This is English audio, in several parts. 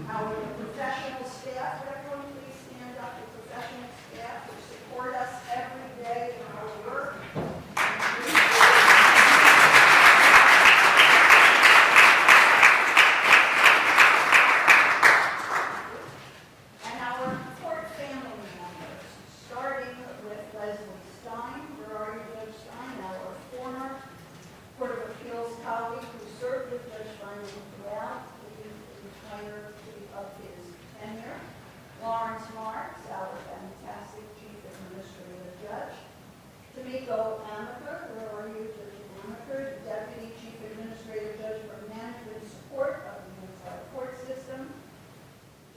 Our professional staff, would everyone please stand up, the professional staff who support us every day in our work. And our court family members, starting with Leslie Stein. Where are you, Judge Stein? Our former Court of Appeals colleague who served with Judge Feinman throughout the entire of his tenure. Lawrence Marks, our fantastic Chief Administrative Judge. Tamiko Amaker, where are you, Judge Amaker? Deputy Chief Administrative Judge for Management Support of the Unified Court System.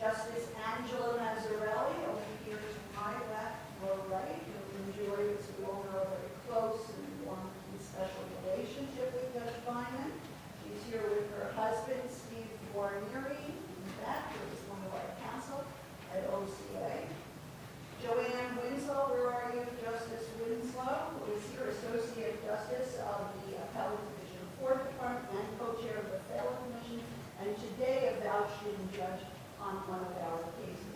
Justice Angela Mazzarelli, over here to my left, your right, who enjoyed as we all know a very close and warm and special relationship with Judge Feinman. She's here with her husband, Steve Guarnieri, in the back, who is one of our counsel at OCA. Joanne Winslow, where are you, Justice Winslow, who is here, Associate Justice of the Appellate Division 4th Department and co-chair of the Appellate Commission, and today a vouching judge on one of our cases.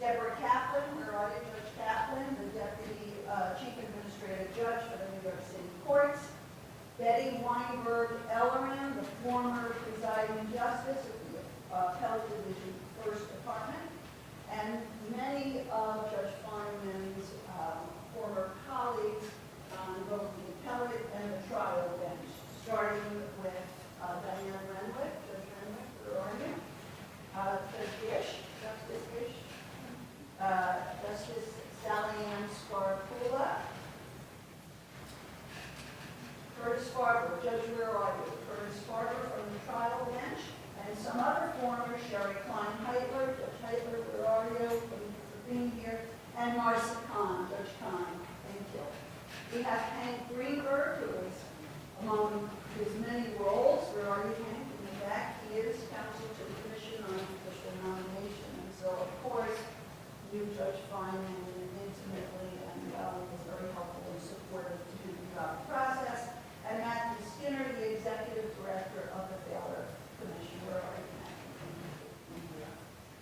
Deborah Kaplan, where are you, Judge Kaplan, the Deputy Chief Administrative Judge for the New York City Courts. Betty Weinberg Elleran, the former presiding justice of the Appellate Division 1st Department, and many of Judge Feinman's former colleagues on both the appellate and the trial bench, starting with Diane Renwick. Judge Renwick, where are you? Judge Gish, Justice Gish, Justice Sally Ann Scarpula, Curtis Farber, Judge, where are you? Curtis Farber from the trial bench, and some other former, Sherry Klein Heitler, Judge Heitler, where are you? Thank you for being here. And Marcy Kahn, Judge Kahn, thank you. We have Hank Greenberg, who is among his many roles. Where are you, Hank? In the back, he is counsel to the Commission on Official Nomination, and so, of course, knew Judge Feinman intimately and was very helpful and supportive to the process. And Matthew Skinner, the Executive Director of the Baylor Commission. Where are you, Matthew?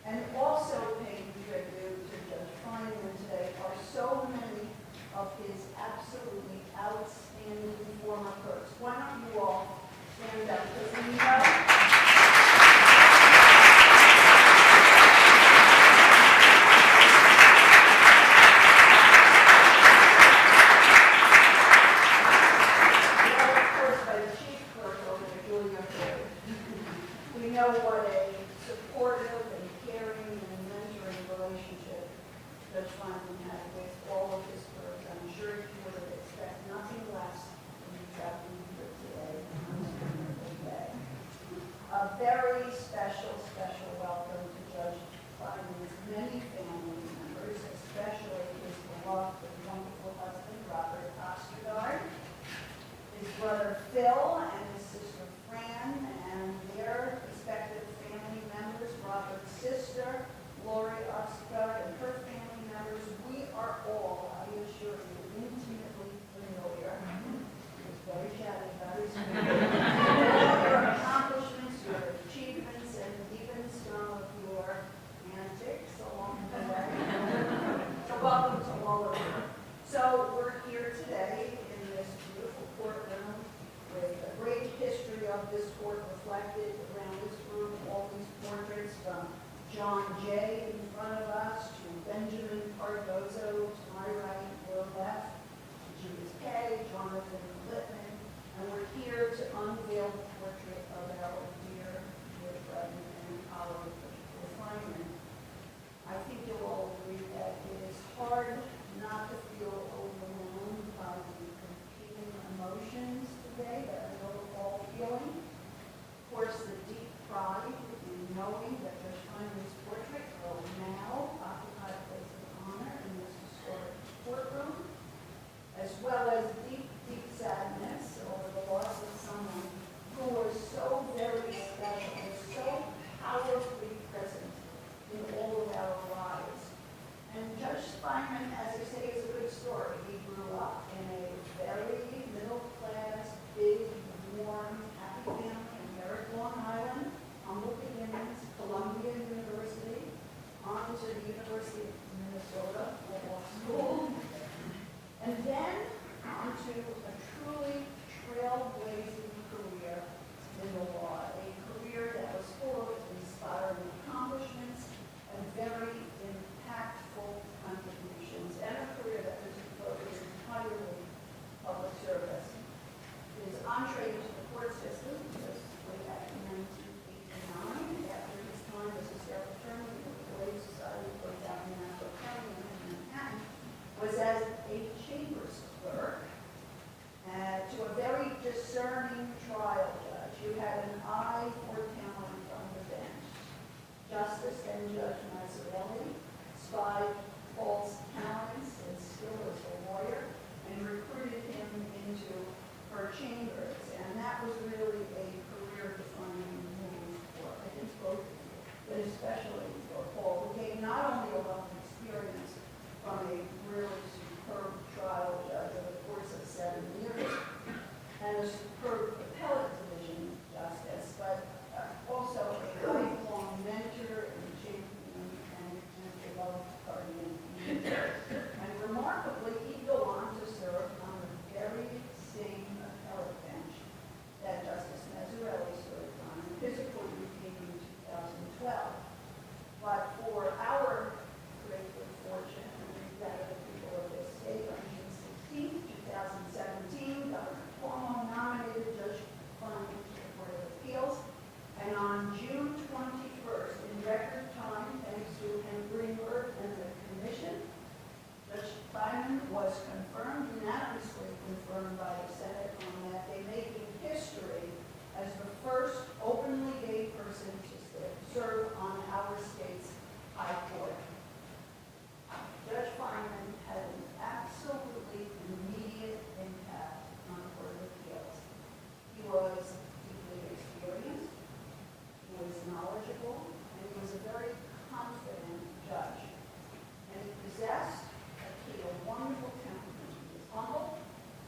And also paying tribute to Judge Feinman today are so many of his absolutely outstanding former clerks. Why don't you all stand up? Because we know what a supportive and caring and mentoring relationship Judge Feinman had with all of his clerks. I'm sure he would expect nothing less than you having here today on this wonderful day. A very special welcome to Judge Feinman's many family members, especially his beloved and wonderful husband, Robert Ostergaard, his brother Phil, and his sister Fran, and their respective family members, Robert's sister, Lori Ostergaard, and her family members. We are all, I assure you, intimately familiar. It's very chatty, very all your accomplishments, your achievements, and even some of your antics along the way. So welcome to all of you. So we're here today in this beautiful courtroom with a great history of this court reflected around this room, all these portraits from John Jay in front of us to Benjamin Cardozo to my right or left, to Judith Kay, Jonathan Littman, and we're here to unveil the portrait of our dear friend and colleague, Judge Feinman. I think you'll all agree that it is hard not to feel overwhelmed by the competing emotions today that I know we're all feeling. Of course, the deep pride in knowing that Judge Feinman's portrait will now occupy a place of honor in this historic courtroom, as well as deep sadness over the loss of someone whom especially for Paul, who gained not only a wealth of experience from a really superb trial judge over the course of 7 years, and a superb appellate division justice, but also a lifelong mentor and champion and beloved guardian. And remarkably, he'd go on to serve on the very same appellate bench that Justice Mazzarelli served on, and his appointment came in 2012. But for our great good fortune, and that of the people of this state, on June 16, 2017, Governor Cuomo nominated Judge Feinman to the Court of Appeals, and on June 21st, in record time, thanks to Ken Greenberg and the Commission, Judge Feinman was confirmed, unanimously confirmed by the Senate on that day, making history as the first openly gay person to serve on our state's high court. Judge Feinman had an absolutely immediate impact on the Court of Appeals. He was deeply experienced, he was knowledgeable, and he was a very confident judge. And he possessed a wonderful temperament. He was humble,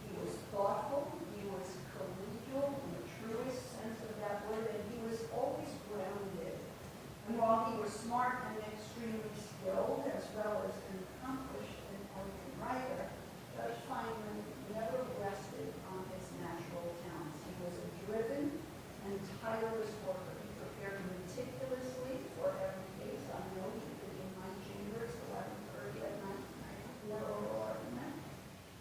he was thoughtful, he was collegial in the truest sense of that word, and he was always grounded. And while he was smart and extremely skilled, as well as an accomplished and elegant writer, Judge Feinman never rested on his natural talents. He was a driven and tireless worker. He prepared meticulously for every case. I know he did in my chambers, 11:30 at night, for oral argument.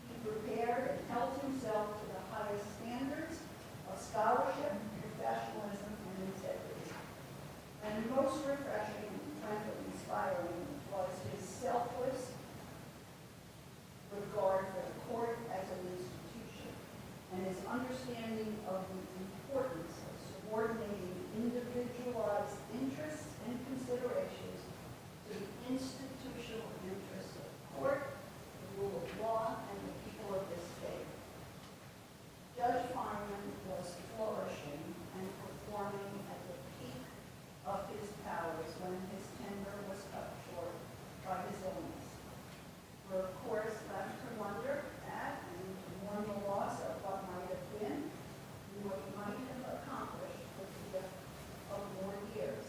He prepared and held himself to the highest standards of scholarship, professionalism, and integrity. And most refreshing and frankly inspiring was his selfless regard for the court as an institution and his understanding of the importance of subordinating individualized interests and considerations to the institutional interests of the court, the rule of law, and the people of this state. Judge Feinman was flourishing and performing at the peak of his powers when his tenure was cut short by his illness. We're of course left to wonder at and to mourn the loss of what might have been and what he might have accomplished with the gift of more years.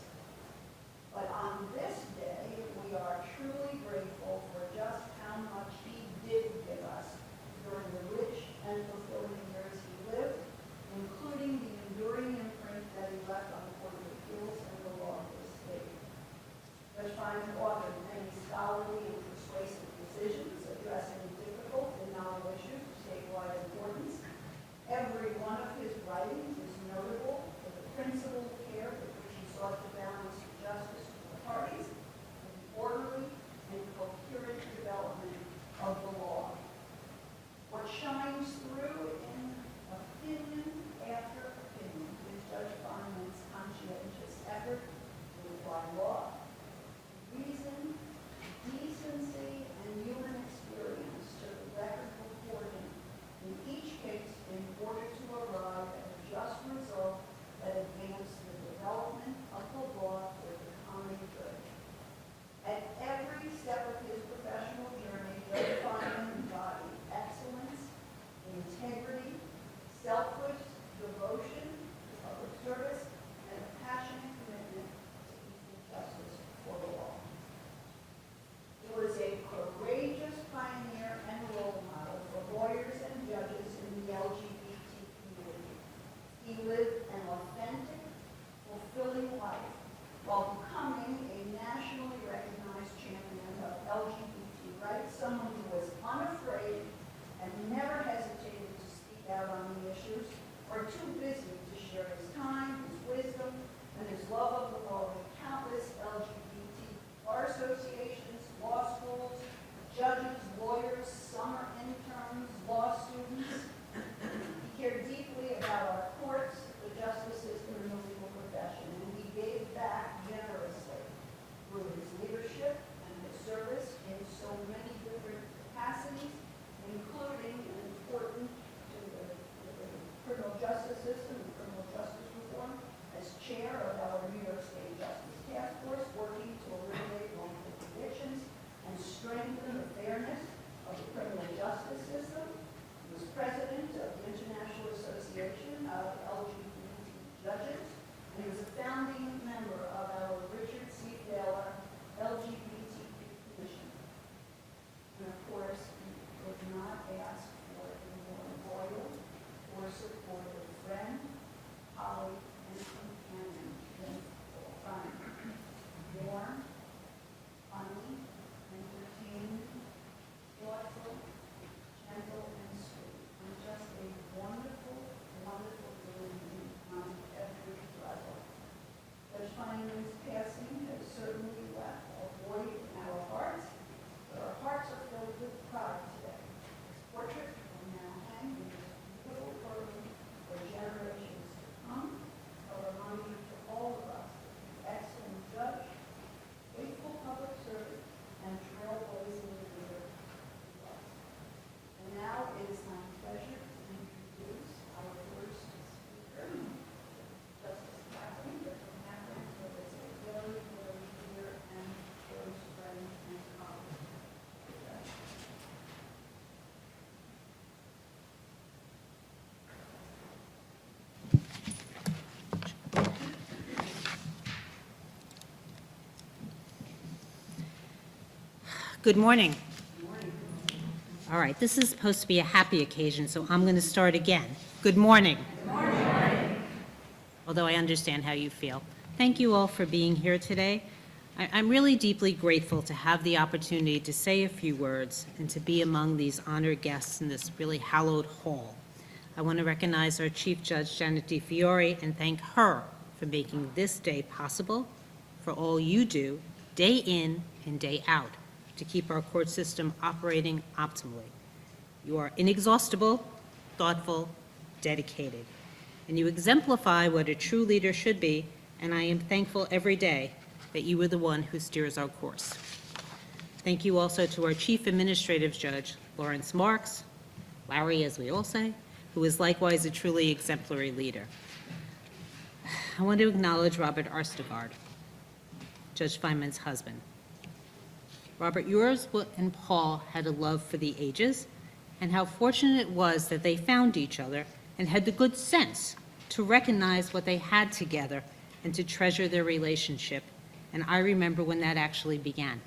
But on this day, we are truly grateful for just how much he did give us during the rich and fulfilling years he lived, including the enduring imprint that he left on the Court of Appeals and the law of this state. Judge Feinman authored many scholarly and persuasive decisions addressing difficult and novel issues of statewide importance. Every one of his writings is notable for the principled care with which he sought to balance justice to the parties and the orderly and coherent development of the law. What shines through in opinion after opinion is Judge Feinman's conscientious effort to apply law, reason, decency, and human experience to the record before him in each case in order to arrive at a just result that advanced the development of the law for the common good. At every step of his professional journey, Judge Feinman embodied excellence, integrity, selfless devotion to public service, and a passionate commitment to equal justice for the law. He was a courageous pioneer and role model for lawyers and judges in the LGBT community. He lived an authentic, fulfilling life while becoming a nationally recognized champion of LGBT rights, someone who was unafraid and never hesitated to speak out on the issues, or too busy to share his time, his wisdom, and his love of the law with countless LGBT bar associations, law schools, judges, lawyers, summer interns, law students. He cared deeply about our courts, the justice system, and the legal profession, and he gave back generously through his leadership and his service in so many different capacities, including an important to the criminal justice system and criminal justice reform as chair of our New York State Justice Task Force, strengthen the fairness of the criminal justice system. He was president of the International Association of LGBT Judges, and he was a founding member of our Richard C. Thaler LGBT Commission. And of course, he could not ask for a more loyal or supportive friend, colleague, and companion than Paul Feinman. Warm, funny, entertaining, thoughtful, gentle, and sweet, and just a wonderful, wonderful human being on every level. Judge Feinman's passing has certainly left a void in our hearts, but our hearts are filled with pride today. His portrait will now hang in this beautiful building for generations to come, a reminder to all of us that the excellent judge, faithful public servant, and trailblazing leader he was. And now it is my pleasure to introduce our first speaker, Justice Catherine, who is a very, very dear and close friend and colleague. Good morning. All right, this is supposed to be a happy occasion, so I'm going to start again. Good morning. Good morning. Although I understand how you feel. Thank you all for being here today. I'm really deeply grateful to have the opportunity to say a few words and to be among these honored guests in this really hallowed hall. I want to recognize our Chief Judge, Janet DiFiore, and thank her for making this day possible, for all you do, day in and day out, to keep our court system operating optimally. You are inexhaustible, thoughtful, dedicated, and you exemplify what a true leader should be, and I am thankful every day that you are the one who steers our course. Thank you also to our Chief Administrative Judge, Lawrence Marks, Larry, as we all say, who is likewise a truly exemplary leader. I want to acknowledge Robert Arstegard, Judge Feinman's husband. Robert, yours and Paul had a love for the ages, and how fortunate it was that they found each other and had the good sense to recognize what they had together and to treasure their relationship. And I remember when that actually began.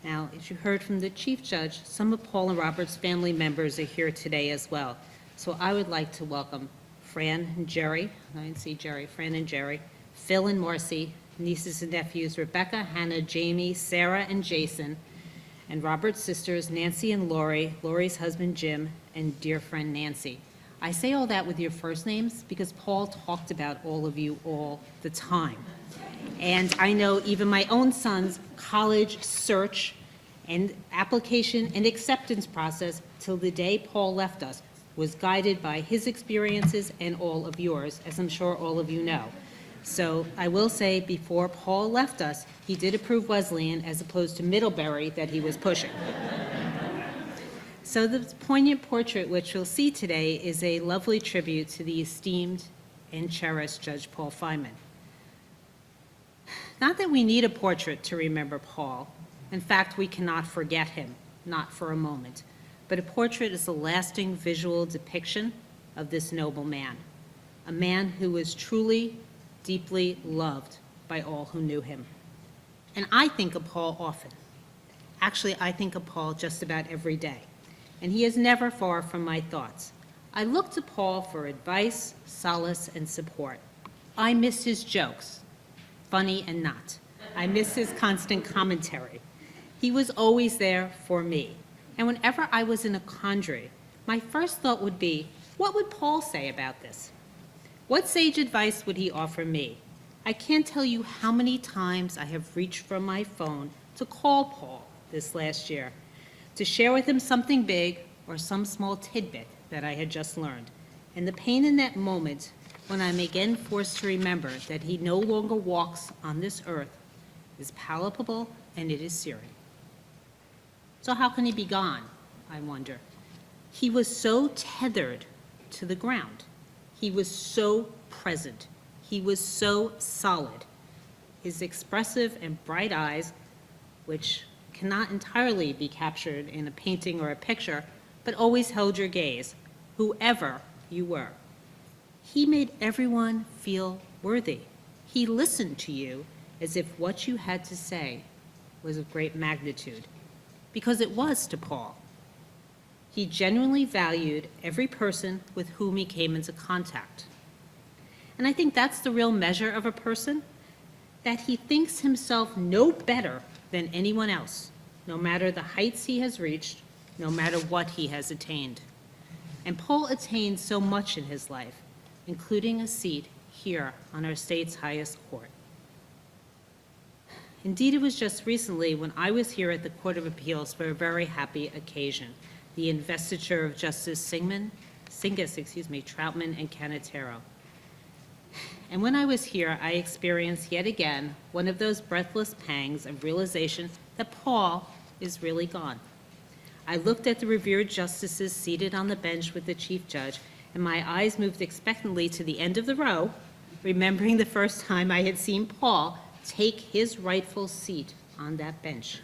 Now, as you heard from the Chief Judge, some of Paul and Robert's family members are here today as well. So I would like to welcome Fran and Jerry. I didn't see Jerry. Fran and Jerry, Phil and Marcy, nieces and nephews, Rebecca, Hannah, Jamie, Sarah, and Jason, and Robert's sisters, Nancy and Lori, Lori's husband, Jim, and dear friend, Nancy. I say all that with your first names because Paul talked about all of you all the time. And I know even my own son's college search and application and acceptance process till the day Paul left us was guided by his experiences and all of yours, as I'm sure all of you know. So I will say, before Paul left us, he did approve Wesleyan as opposed to Middlebury that he was pushing. So the poignant portrait which you'll see today is a lovely tribute to the esteemed and cherished Judge Paul Feinman. Not that we need a portrait to remember Paul. In fact, we cannot forget him, not for a moment. But a portrait is a lasting visual depiction of this noble man, a man who was truly deeply loved by all who knew him. And I think of Paul often. Actually, I think of Paul just about every day, and he is never far from my thoughts. I look to Paul for advice, solace, and support. I miss his jokes, funny and not. I miss his constant commentary. He was always there for me. And whenever I was in a quandary, my first thought would be, what would Paul say about this? What sage advice would he offer me? I can't tell you how many times I have reached for my phone to call Paul this last year, to share with him something big or some small tidbit that I had just learned. And the pain in that moment, when I'm again forced to remember that he no longer walks on this earth, is palpable and it is searing. So how can he be gone, I wonder? He was so tethered to the ground. He was so present. He was so solid. His expressive and bright eyes, which cannot entirely be captured in a painting or a picture, but always held your gaze, whoever you were. He made everyone feel worthy. He listened to you as if what you had to say was of great magnitude, because it was to Paul. He genuinely valued every person with whom he came into contact. And I think that's the real measure of a person, that he thinks himself no better than anyone else, no matter the heights he has reached, no matter what he has attained. And Paul attained so much in his life, including a seat here on our state's highest court. Indeed, it was just recently when I was here at the Court of Appeals for a very happy occasion, the investiture of Justice Singas, Troutman, and Canatero. And when I was here, I experienced yet again one of those breathless pangs of realization that Paul is really gone. I looked at the revered justices seated on the bench with the Chief Judge, and my eyes moved expectantly to the end of the row, remembering the first time I had seen Paul take his rightful seat on that bench.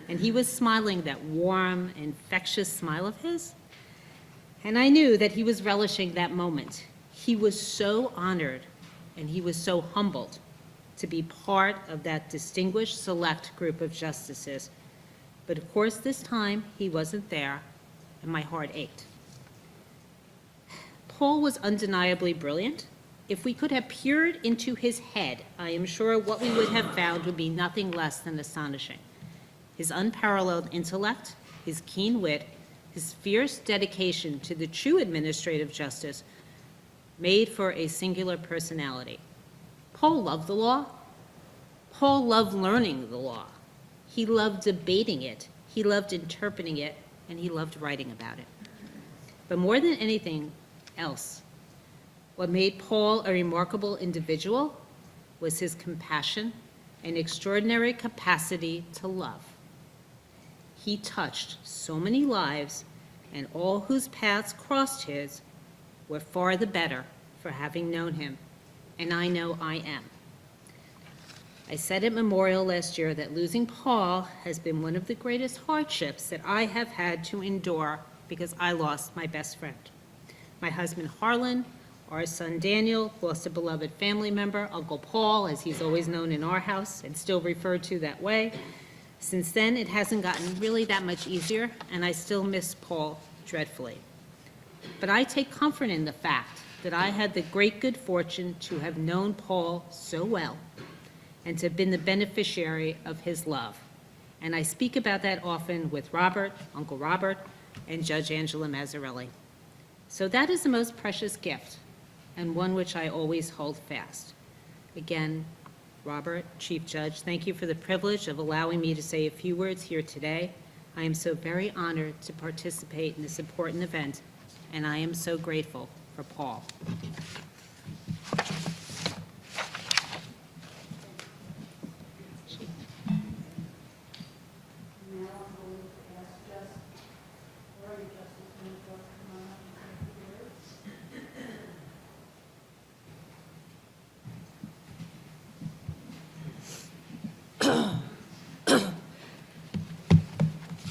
And he was smiling that warm, infectious smile of his. And I knew that he was relishing that moment. He was so honored and he was so humbled to be part of that distinguished select group of justices. But of course, this time he wasn't there, and my heart ached. Paul was undeniably brilliant. If we could have peered into his head, I am sure what we would have found would be nothing less than astonishing. His unparalleled intellect, his keen wit, his fierce dedication to the true administrative justice made for a singular personality. Paul loved the law. Paul loved learning the law. He loved debating it. He loved interpreting it, and he loved writing about it. But more than anything else, what made Paul a remarkable individual was his compassion and extraordinary capacity to love. He touched so many lives, and all whose paths crossed his were far the better for having known him, and I know I am. I said at Memorial last year that losing Paul has been one of the greatest hardships that I have had to endure because I lost my best friend. My husband Harlan, our son Daniel, lost a beloved family member, Uncle Paul, as he's always known in our house and still referred to that way. Since then, it hasn't gotten really that much easier, and I still miss Paul dreadfully. But I take comfort in the fact that I had the great good fortune to have known Paul so well and to have been the beneficiary of his love. And I speak about that often with Robert, Uncle Robert, and Judge Angela Mazzarelli. So that is the most precious gift, and one which I always hold fast. Again, Robert, Chief Judge, thank you for the privilege of allowing me to say a few words here today. I am so very honored to participate in this important event, and I am so grateful for Paul.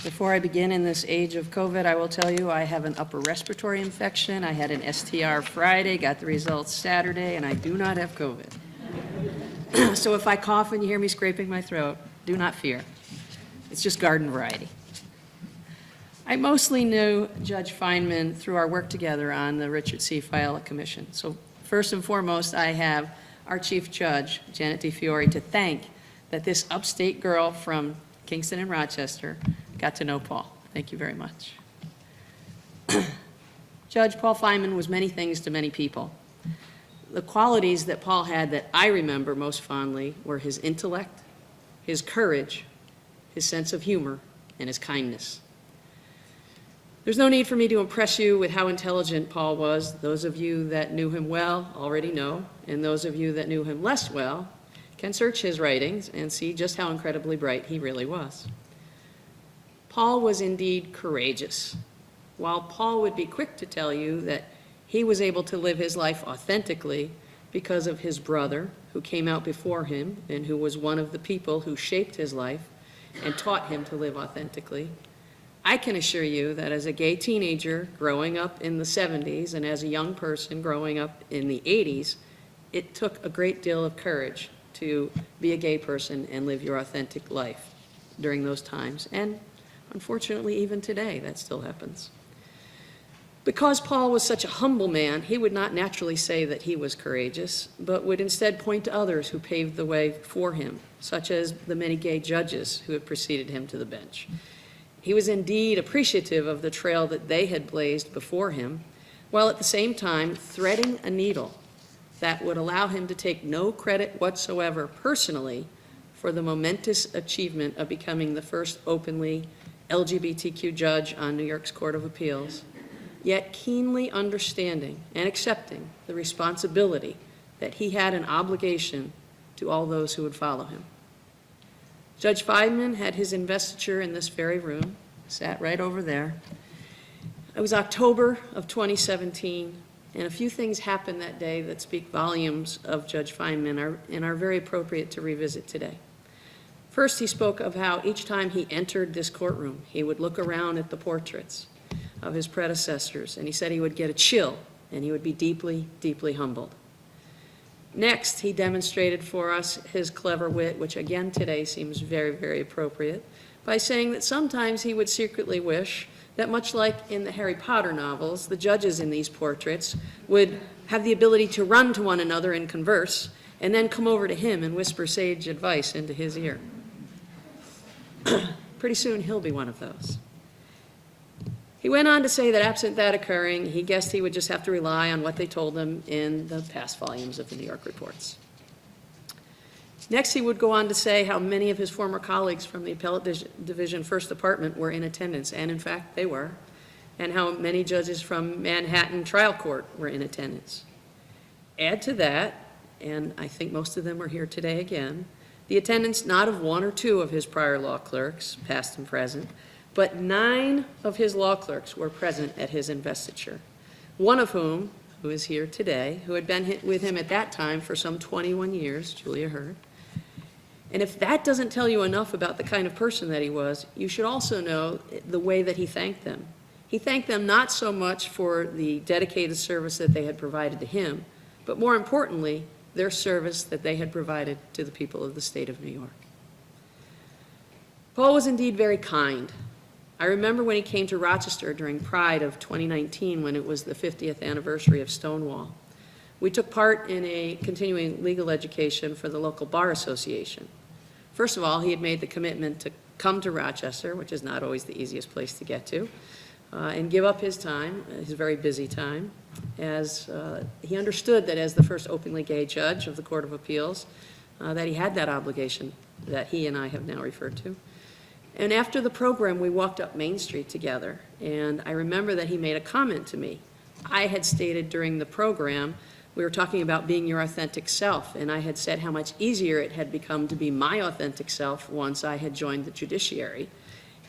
Before I begin in this age of COVID, I will tell you I have an upper respiratory infection. I had an STR Friday, got the results Saturday, and I do not have COVID. So if I cough and you hear me scraping my throat, do not fear. It's just garden variety. I mostly knew Judge Feinman through our work together on the Richard C. Fiala Commission. So first and foremost, I have our Chief Judge, Janet DeFiore, to thank that this upstate girl from Kingston and Rochester got to know Paul. Thank you very much. Judge Paul Feinman was many things to many people. The qualities that Paul had that I remember most fondly were his intellect, his courage, his sense of humor, and his kindness. There's no need for me to impress you with how intelligent Paul was. Those of you that knew him well already know, and those of you that knew him less well can search his writings and see just how incredibly bright he really was. Paul was indeed courageous. While Paul would be quick to tell you that he was able to live his life authentically because of his brother, who came out before him and who was one of the people who shaped his life, and taught him to live authentically. I can assure you that as a gay teenager growing up in the 70s and as a young person growing up in the 80s, it took a great deal of courage to be a gay person and live your authentic life during those times. And unfortunately, even today, that still happens. Because Paul was such a humble man, he would not naturally say that he was courageous, but would instead point to others who paved the way for him, such as the many gay judges who had preceded him to the bench. He was indeed appreciative of the trail that they had blazed before him, while at the same time threading a needle that would allow him to take no credit whatsoever personally for the momentous achievement of becoming the first openly LGBTQ judge on New York's Court of Appeals, yet keenly understanding and accepting the responsibility that he had an obligation to all those who would follow him. Judge Feinman had his investiture in this very room, sat right over there. It was October of 2017, and a few things happened that day that speak volumes of Judge Feinman and are very appropriate to revisit today. First, he spoke of how each time he entered this courtroom, he would look around at the portraits of his predecessors, and he said he would get a chill, and he would be deeply, deeply humbled. Next, he demonstrated for us his clever wit, which again today seems very, very appropriate, by saying that sometimes he would secretly wish that, much like in the Harry Potter novels, the judges in these portraits would have the ability to run to one another and converse, and then come over to him and whisper sage advice into his ear. Pretty soon he'll be one of those. He went on to say that absent that occurring, he guessed he would just have to rely on what they told him in the past volumes of the New York reports. Next, he would go on to say how many of his former colleagues from the Appellate Division First Department were in attendance, and in fact they were, and how many judges from Manhattan Trial Court were in attendance. Add to that, and I think most of them were here today again, the attendance not of one or two of his prior law clerks, past and present, but 9 of his law clerks were present at his investiture, one of whom, who is here today, who had been with him at that time for some 21 years, Julia Hurd. And if that doesn't tell you enough about the kind of person that he was, you should also know the way that he thanked them. He thanked them not so much for the dedicated service that they had provided to him, but more importantly, their service that they had provided to the people of the state of New York. Paul was indeed very kind. I remember when he came to Rochester during Pride of 2019, when it was the 50th anniversary of Stonewall. We took part in a continuing legal education for the local bar association. First of all, he had made the commitment to come to Rochester, which is not always the easiest place to get to, and give up his time, his very busy time, as he understood that as the first openly gay judge of the Court of Appeals, that he had that obligation that he and I have now referred to. And after the program, we walked up Main Street together, and I remember that he made a comment to me. I had stated during the program, we were talking about being your authentic self, and I had said how much easier it had become to be my authentic self once I had joined the judiciary.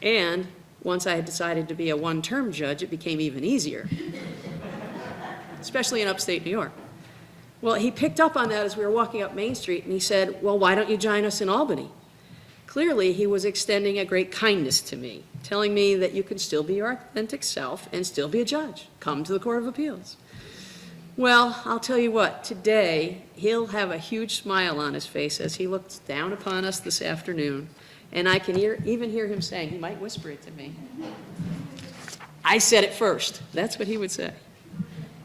And once I had decided to be a one-term judge, it became even easier, especially in upstate New York. Well, he picked up on that as we were walking up Main Street, and he said, well, why don't you join us in Albany? Clearly, he was extending a great kindness to me, telling me that you can still be your authentic self and still be a judge. Come to the Court of Appeals. Well, I'll tell you what, today, he'll have a huge smile on his face as he looks down upon us this afternoon, and I can even hear him saying, he might whisper it to me, I said it first. That's what he would say.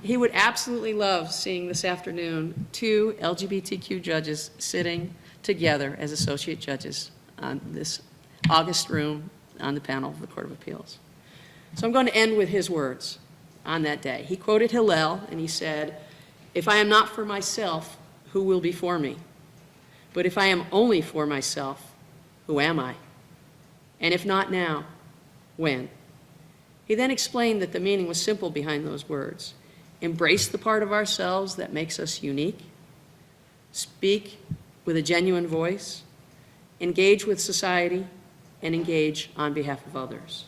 He would absolutely love seeing this afternoon 2 LGBTQ judges sitting together as associate judges on this august room on the panel of the Court of Appeals. So I'm going to end with his words on that day. He quoted Hillel, and he said, if I am not for myself, who will be for me? But if I am only for myself, who am I? And if not now, when? He then explained that the meaning was simple behind those words. Embrace the part of ourselves that makes us unique, speak with a genuine voice, engage with society, and engage on behalf of others.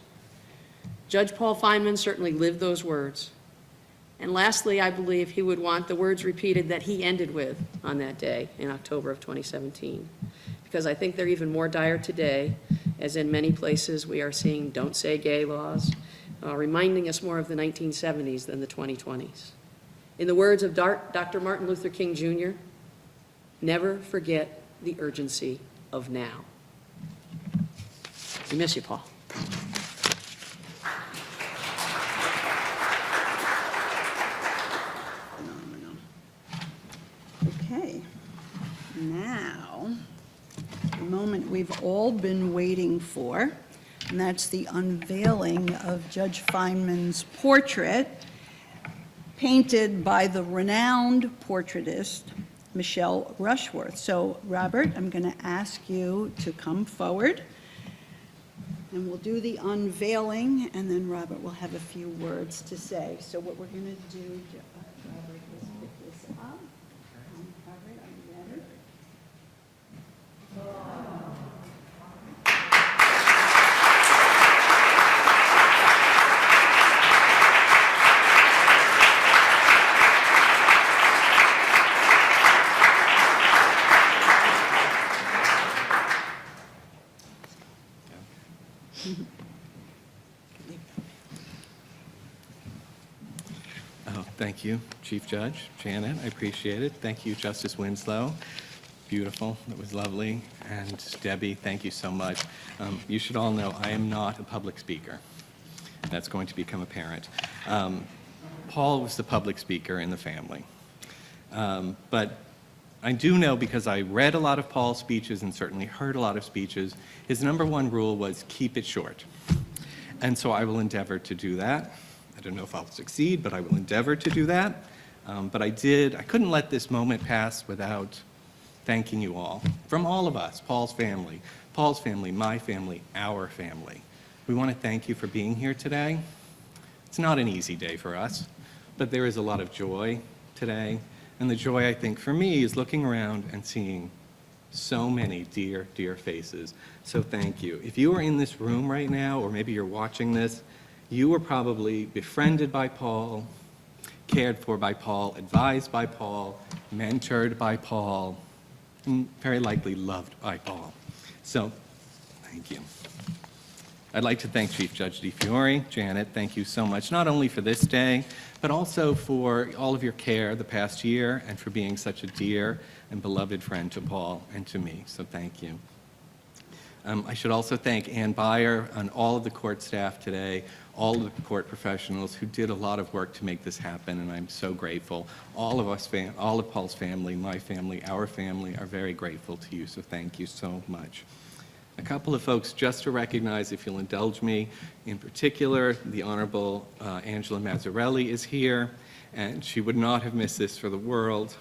Judge Paul Feinman certainly lived those words. And lastly, I believe he would want the words repeated that he ended with on that day in October of 2017, because I think they're even more dire today as in many places we are seeing don't say gay laws, reminding us more of the 1970s than the 2020s. In the words of Dr. Martin Luther King Jr., never forget the urgency of now. We miss you, Paul. Phenomenal. Okay, now, the moment we've all been waiting for, and that's the unveiling of Judge Feinman's portrait, painted by the renowned portraitist, Michelle Rushworth. So, Robert, I'm going to ask you to come forward, and we'll do the unveiling, and then Robert will have a few words to say. So what we're going to do, Robert, is pick this up. Robert, are you ready? Oh, thank you, Chief Judge, Janet, I appreciate it. Thank you, Justice Winslow. Beautiful, that was lovely. And Debbie, thank you so much. You should all know I am not a public speaker. That's going to become apparent. Paul was the public speaker in the family. But I do know, because I read a lot of Paul's speeches and certainly heard a lot of speeches, his number one rule was keep it short. And so I will endeavor to do that. I don't know if I'll succeed, but I will endeavor to do that. But I couldn't let this moment pass without thanking you all, from all of us, Paul's family, my family, our family. We want to thank you for being here today. It's not an easy day for us, but there is a lot of joy today. And the joy, I think, for me is looking around and seeing so many dear, dear faces. So thank you. If you are in this room right now, or maybe you're watching this, you were probably befriended by Paul, cared for by Paul, advised by Paul, mentored by Paul, and very likely loved by Paul. So thank you. I'd like to thank Chief Judge DiFiore. Janet, thank you so much, not only for this day, but also for all of your care the past year and for being such a dear and beloved friend to Paul and to me. So thank you. I should also thank Ann Byer and all of the court staff today, all of the court professionals who did a lot of work to make this happen, and I'm so grateful. All of us, all of Paul's family, my family, our family, are very grateful to you, so thank you so much. A couple of folks just to recognize, if you'll indulge me, in particular, the Honorable Angela Mazzarelli is here, and she would not have missed this for the world.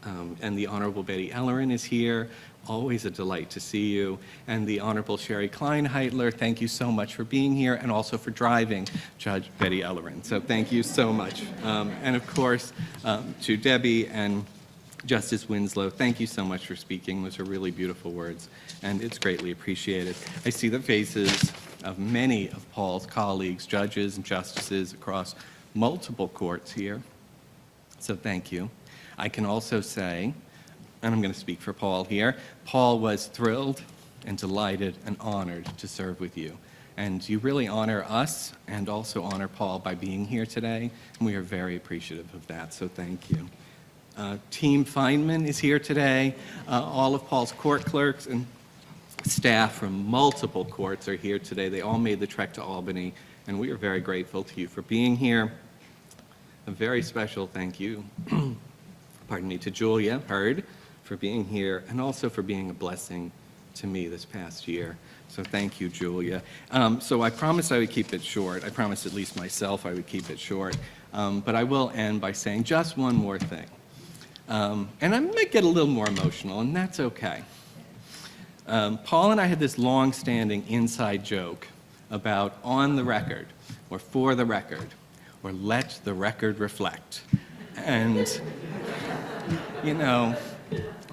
And the Honorable Betty Ellerin is here. Always a delight to see you. And the Honorable Sherry Kleinheitler, thank you so much for being here and also for driving Judge Betty Ellerin. So thank you so much. And of course, to Debbie and Justice Winslow, thank you so much for speaking. Those are really beautiful words, and it's greatly appreciated. I see the faces of many of Paul's colleagues, judges and justices across multiple courts here, so thank you. I can also say, and I'm going to speak for Paul here, Paul was thrilled and delighted and honored to serve with you. And you really honor us and also honor Paul by being here today, and we are very appreciative of that, so thank you. Team Feinman is here today. All of Paul's court clerks and staff from multiple courts are here today. They all made the trek to Albany, and we are very grateful to you for being here. A very special thank you, pardon me, to Julia Hurd for being here and also for being a blessing to me this past year. So thank you, Julia. So I promised I would keep it short. I promised at least myself I would keep it short. But I will end by saying just one more thing. And I might get a little more emotional, and that's okay. Paul and I had this long-standing inside joke about on the record, or for the record, or let the record reflect. And, you know,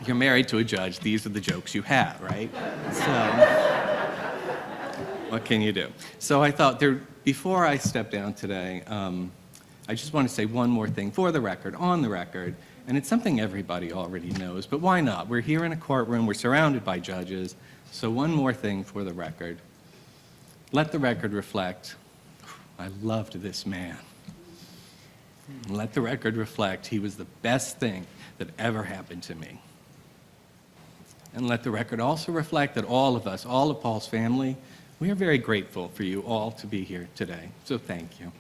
you're married to a judge, these are the jokes you have, right? So, what can you do? So I thought, before I step down today, I just want to say one more thing, for the record, on the record, and it's something everybody already knows, but why not? We're here in a courtroom, we're surrounded by judges, So one more thing for the record. Let the record reflect, I loved this man. Let the record reflect, he was the best thing that ever happened to me. And let the record also reflect that all of us, all of Paul's family, we are very grateful for you all to be here today. So thank you.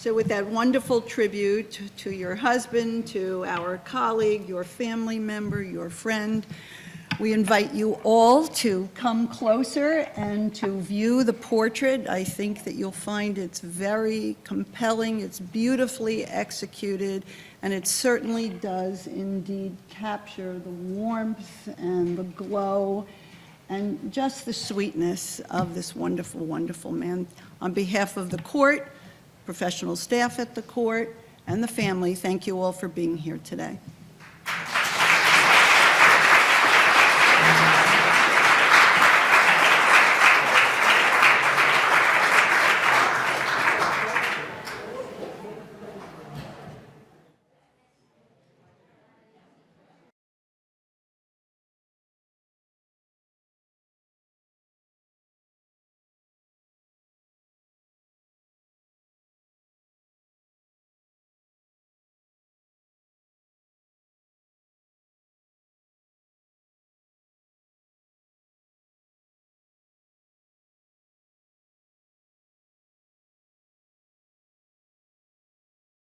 So with that wonderful tribute to your husband, to our colleague, your family member, your friend, we invite you all to come closer and to view the portrait. I think that you'll find it's very compelling, it's beautifully executed, and it certainly does indeed capture the warmth and the glow and just the sweetness of this wonderful, wonderful man. On behalf of the court, professional staff at the court, and the family, thank you all for being here today.